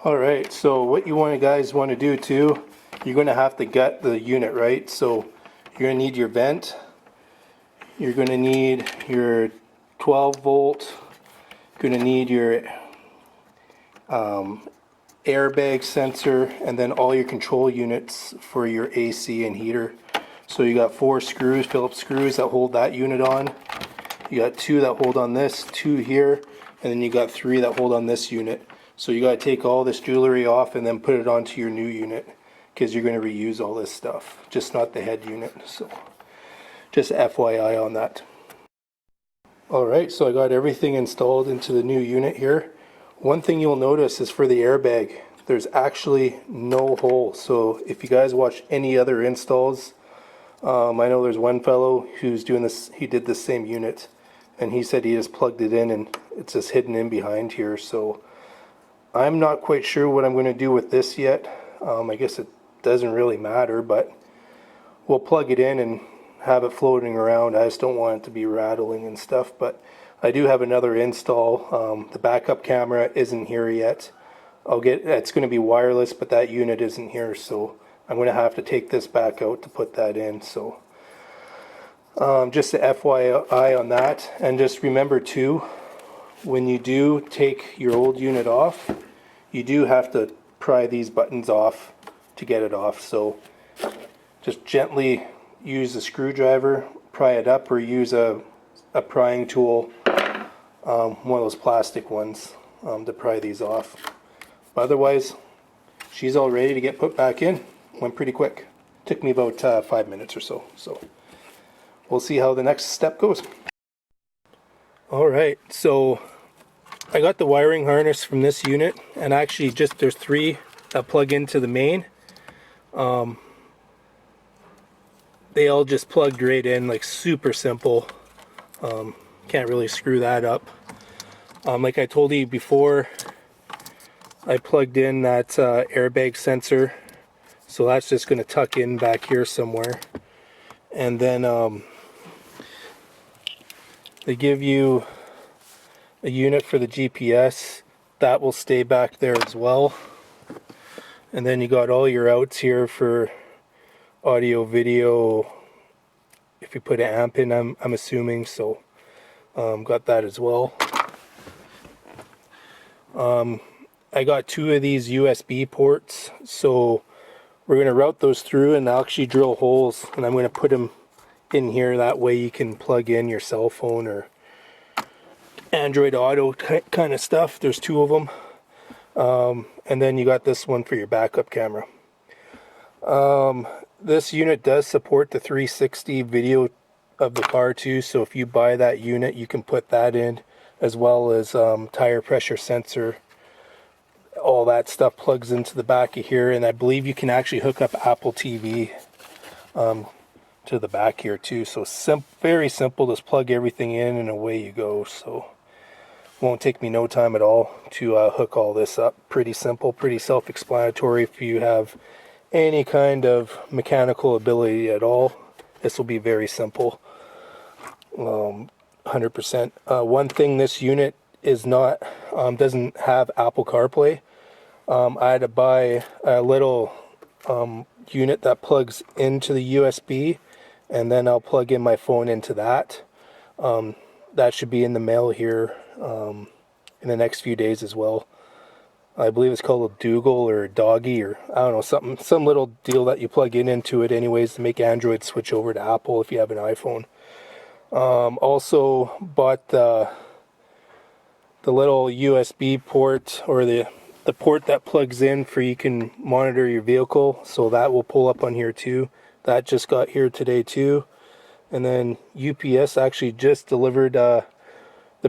Alright, so what you guys want to do too, you're going to have to gut the unit, right? So you're going to need your vent, you're going to need your 12 volt, you're going to need your airbag sensor, and then all your control units for your AC and heater. So you got 4 screws, Phillips screws that hold that unit on. You got 2 that hold on this, 2 here, and then you got 3 that hold on this unit. So you got to take all this jewelry off and then put it onto your new unit, because you're going to reuse all this stuff, just not the head unit. So just FYI on that. Alright, so I got everything installed into the new unit here. One thing you'll notice is for the airbag, there's actually no hole. So if you guys watch any other installs, I know there's one fellow who's doing this, he did the same unit, and he said he just plugged it in and it's just hidden in behind here. So I'm not quite sure what I'm going to do with this yet. I guess it doesn't really matter, but we'll plug it in and have it floating around. I just don't want it to be rattling and stuff, but I do have another install. The backup camera isn't here yet. It's going to be wireless, but that unit isn't here, so I'm going to have to take this back out to put that in. So just a FYI on that. And just remember too, when you do take your old unit off, you do have to pry these buttons off to get it off. So just gently use a screwdriver, pry it up, or use a prying tool, one of those plastic ones, to pry these off. But otherwise, she's all ready to get put back in. Went pretty quick. Took me about 5 minutes or so. So we'll see how the next step goes. Alright, so I got the wiring harness from this unit, and actually there's 3 that plug into the main. They all just plugged right in, like super simple. Can't really screw that up. Like I told you before, I plugged in that airbag sensor, so that's just going to tuck in back here somewhere. And then they give you a unit for the GPS that will stay back there as well. And then you got all your outs here for audio, video, if you put an amp in, I'm assuming. So got that as well. I got 2 of these USB ports, so we're going to route those through and I'll actually drill holes, and I'm going to put them in here. That way you can plug in your cell phone or Android Auto kind of stuff. There's 2 of them. And then you got this one for your backup camera. This unit does support the 360 video of the car too, so if you buy that unit you can put that in, as well as tire pressure sensor. All that stuff plugs into the back of here, and I believe you can actually hook up Apple TV to the back here too. So very simple, just plug everything in and away you go. So won't take me no time at all to hook all this up. Pretty simple, pretty self-explanatory. If you have any kind of mechanical ability at all, this will be very simple. 100%. One thing, this unit is not doesn't have Apple CarPlay. I had to buy a little unit that plugs into the USB, and then I'll plug in my phone into that. That should be in the mail here in the next few days as well. I believe it's called a Dougal or Doggy, or I don't know, some little deal that you plug into it anyways to make Android switch over to Apple if you have an iPhone. Also bought the little USB port, or the port that plugs in for you can monitor your vehicle, so that will pull up on here too. That just got here today too. And then UPS actually just delivered the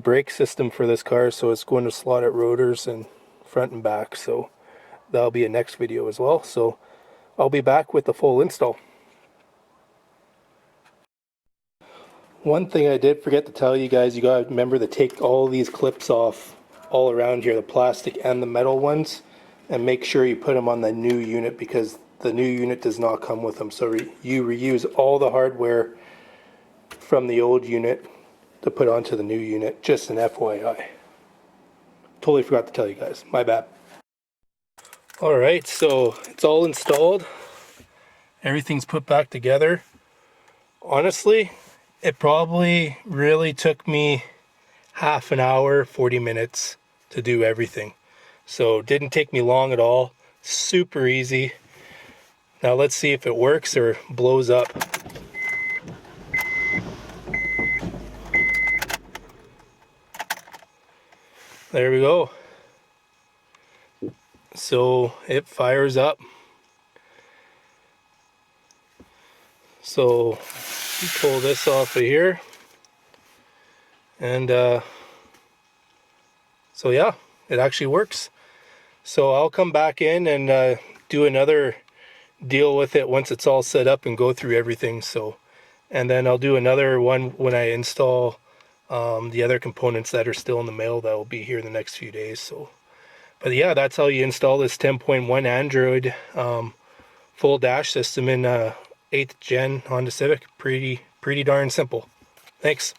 brake system for this car, so it's going to slot at rotors and front and back. So that'll be a next video as well. So I'll be back with the full install. One thing I did forget to tell you guys, you gotta remember to take all these clips off all around here, the plastic and the metal ones, and make sure you put them on the new unit, because the new unit does not come with them. So you reuse all the hardware from the old unit to put onto the new unit. Just an FYI. Totally forgot to tell you guys. My bad. All right, so it's all installed. Everything's put back together. Honestly, it probably really took me half an hour, 40 minutes to do everything. So it didn't take me long at all. Super easy. Now let's see if it works or blows up. There we go. So it fires up. So you pull this off of here. And so yeah, it actually works. So I'll come back in and do another deal with it once it's all set up and go through everything. So, and then I'll do another one when I install the other components that are still in the mail that will be here in the next few days. So, but yeah, that's how you install this 10.1 Android full dash system in 8th gen Honda Civic. Pretty darn simple. Thanks.